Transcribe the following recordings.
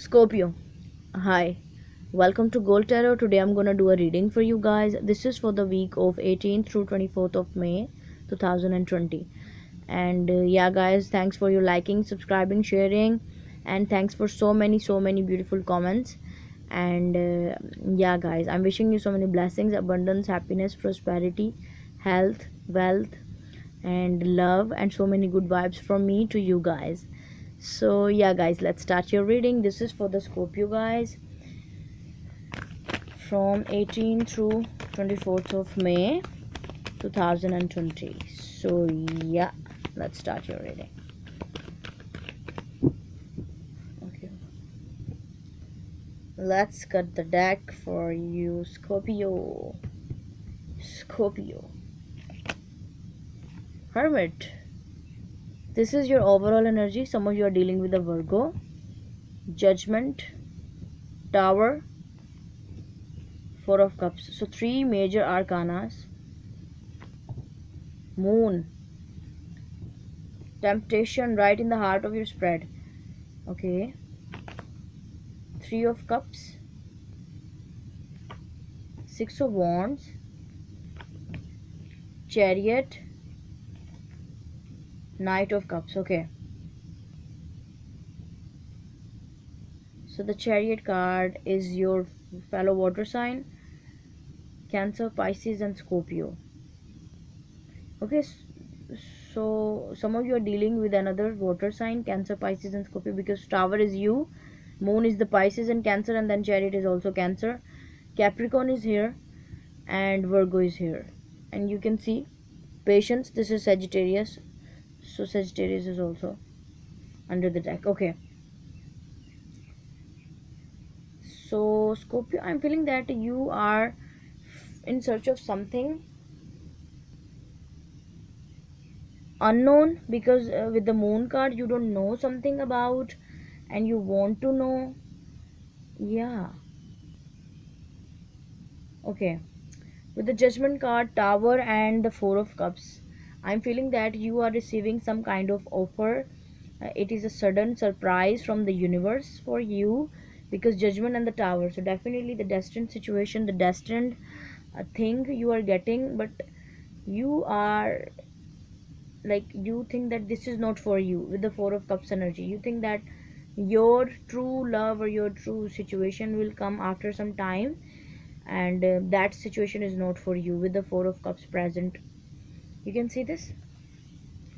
Scorpio, hi, welcome to Gold Tarot. Today I'm gonna do a reading for you guys. This is for the week of 18th through 24th of May 2020. And yeah, guys, thanks for your liking, subscribing, sharing, and thanks for so many beautiful comments. And yeah, guys, I'm wishing you so many blessings, abundance, happiness, prosperity, health, wealth, and love, and so many good vibes from me to you guys. So yeah, guys, let's start your reading. This is for the Scorpio guys from 18 through 24th of May 2020. So yeah, let's start your reading. Okay, let's cut the deck for you, Scorpio. Hermit, this is your overall energy. Some of you are dealing with a Virgo, Judgment, Tower, Four of Cups. So three major arcanas: Moon, Temptation, right in the heart of your spread. Okay, Three of Cups, Six of Wands, Chariot, Knight of Cups. Okay, so the Chariot card is your fellow water sign, Cancer, Pisces, and Scorpio. Okay, so some of you are dealing with another water sign, Cancer, Pisces, and Scorpio, because Tower is you, Moon is the Pisces and Cancer, and then Chariot is also Cancer. Capricorn is here, and Virgo is here. And you can see Patience, this is Sagittarius, so Sagittarius is also under the deck. Okay, so Scorpio, I'm feeling that you are in search of something unknown, because with the Moon card you don't know something about and you want to know. Yeah, okay, with the Judgment card, Tower, and the Four of Cups, I'm feeling that you are receiving some kind of offer. It is a sudden surprise from the universe for you, because Judgment and the Tower, so definitely the destined situation, the destined thing you are getting, but you are like, you think that this is not for you. With the Four of Cups energy, you think that your true love or your true situation will come after some time, and that situation is not for you. With the Four of Cups present, you can see this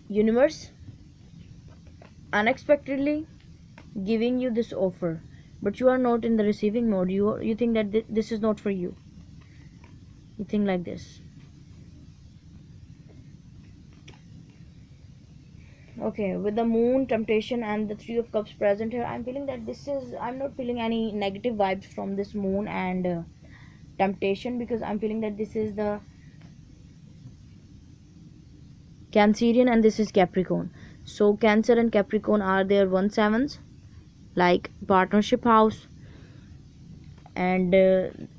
universe unexpectedly giving you this offer, but you are not in the receiving mode. You think that this is not for you. You think like this. Okay, with the Moon, Temptation, and the Three of Cups present here, I'm feeling that this is, I'm not feeling any negative vibes from this Moon and Temptation, because I'm feeling that this is the Cancerian and this is Capricorn. So Cancer and Capricorn are their 1/7s, like partnership house and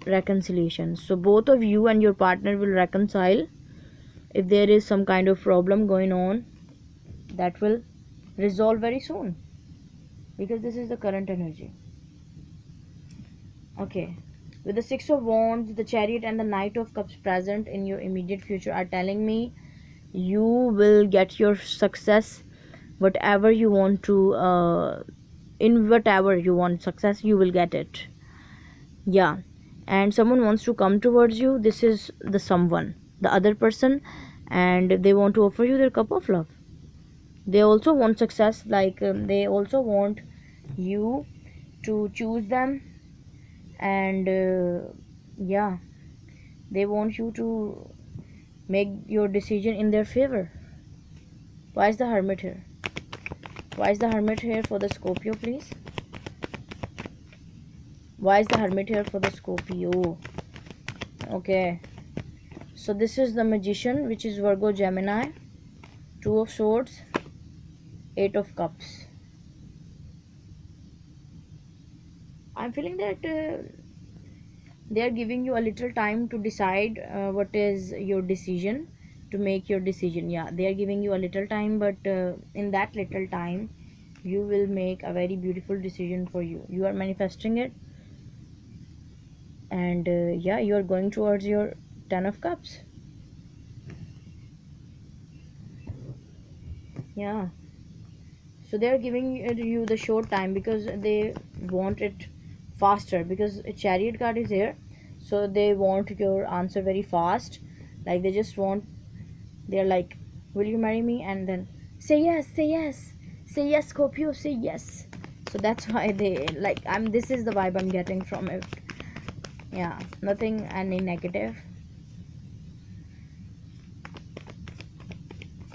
reconciliation. So both of you and your partner will reconcile if there is some kind of problem going on. That will resolve very soon, because this is the current energy. Okay, with the Six of Wands, the Chariot, and the Knight of Cups present in your immediate future are telling me you will get your success. Whatever you want to in whatever you want success, you will get it. Yeah, and someone wants to come towards you. This is the someone, the other person, and they want to offer you their cup of love. They also want success, like they also want you to choose them, and yeah, they want you to make your decision in their favor. Why is the Hermit here? Why is the Hermit here for the Scorpio, please? Why is the Hermit here for the Scorpio? Okay, so this is the Magician, which is Virgo, Gemini, Two of Swords, Eight of Cups. I'm feeling that they are giving you a little time to decide what is your decision, to make your decision. Yeah, they are giving you a little time, but in that little time you will make a very beautiful decision for you. You are manifesting it, and yeah, you are going towards your 10 of cups. Yeah, so they are giving you the short time because they want it faster, because a chariot card is here, so they want your answer very fast. Like they just want, they're like, will you marry me? And then say yes, say yes, say yes, Scorpio, say yes. So that's why they like, I'm this is the vibe I'm getting from it. Yeah, nothing any negative.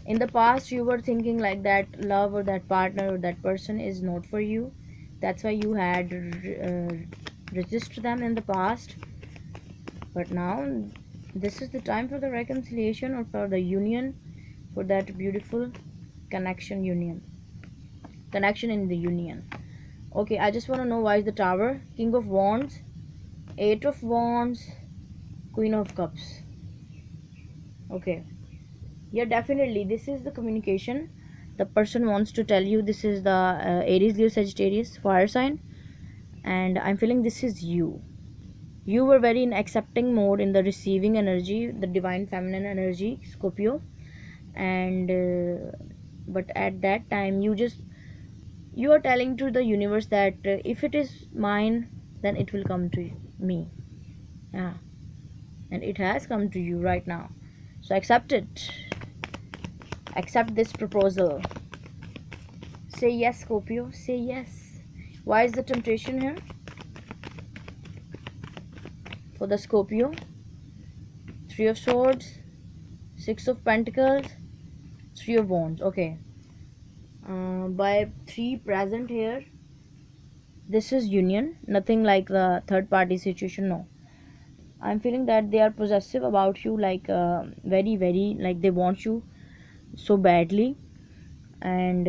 In the past you were thinking like that love or that partner or that person is not for you. That's why you had resist them in the past. But now this is the time for the reconciliation or for the union, for that beautiful connection in the union. Okay, I just want to know why is the Tower, King of Wands, Eight of Wands, Queen of Cups. Okay, yeah, definitely this is the communication the person wants to tell you. This is the Aries, Leo, Sagittarius fire sign, and I'm feeling this is you. You were very in accepting mode, in the receiving energy, the divine feminine energy, Scorpio. And but at that time you are telling to the universe that if it is mine, then it will come to me. Yeah, and it has come to you right now. So accept it, accept this proposal. Say yes, Scorpio, say yes. Why is the temptation here for the Scorpio? Three of Swords, Six of Pentacles, Three of Wands. Okay, by three present here, this is union, nothing like the third party situation. No, I'm feeling that they are possessive about you, like very very, like they want you so badly. And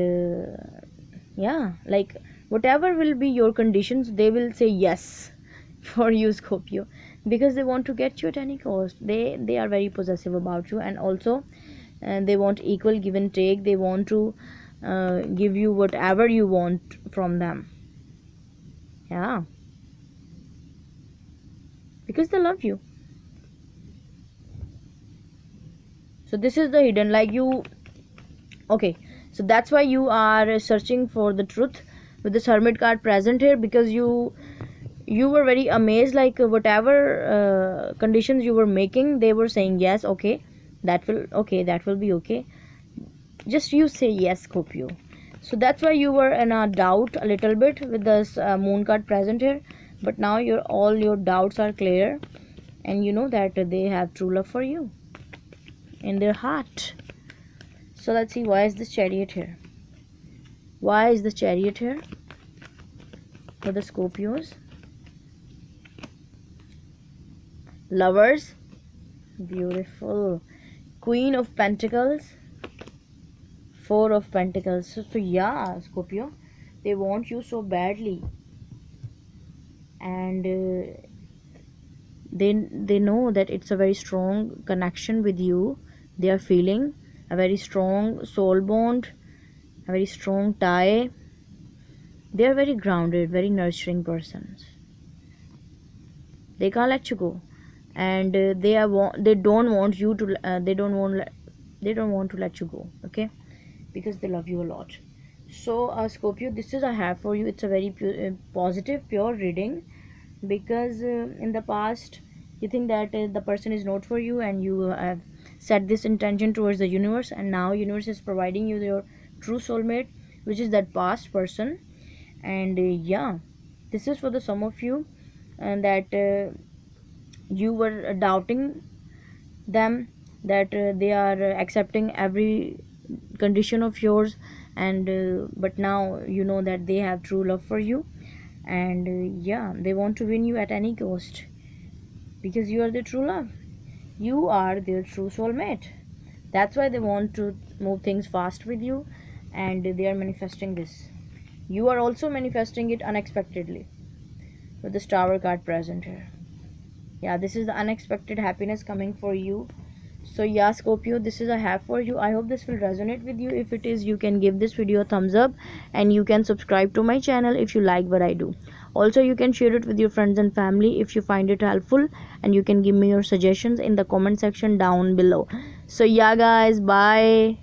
yeah, like whatever will be your conditions, they will say yes for you, Scorpio, because they want to get you at any cost. They are very possessive about you, and also they want equal give and take. They want to give you whatever you want from them. Yeah, because they love you. So this is the hidden, like you. Okay, so that's why you are searching for the truth with this Hermit card present here, because you were very amazed, like whatever conditions you were making, they were saying yes. Okay, that will be okay, just you say yes, Scorpio. So that's why you were in a doubt a little bit with this Moon card present here. But now all your doubts are clear, and you know that they have true love for you in their heart. So let's see, why is this Chariot here? Why is the Chariot here for the Scorpios? Lovers, beautiful. Queen of Pentacles, Four of Pentacles. So yeah, Scorpio, they want you so badly, and they know that it's a very strong connection with you. They are feeling a very strong soul bond, a very strong tie. They are very grounded, very nurturing persons. They can't let you go, and they don't want you to they don't want to let you go. Okay, because they love you a lot. So Scorpio, this is I have for you. It's a very positive, pure reading, because in the past you think that the person is not for you, and you have set this intention towards the universe, and now universe is providing you your true soulmate, which is that past person. And yeah, this is for the some of you, and that you were doubting them, that they are accepting every condition of yours, and but now you know that they have true love for you, and yeah, they want to win you at any cost, because you are their true love, you are their true soulmate. That's why they want to move things fast with you, and they are manifesting this. You are also manifesting it unexpectedly with the Tower card present here. Yeah, this is the unexpected happiness coming for you, So yeah, Scorpio, this is I have for you. I hope this will resonate with you. If it is, you can give this video a thumbs up, and you can subscribe to my channel if you like what I do. Also, you can share it with your friends and family if you find it helpful, and you can give me your suggestions in the comment section down below. So yeah guys, bye.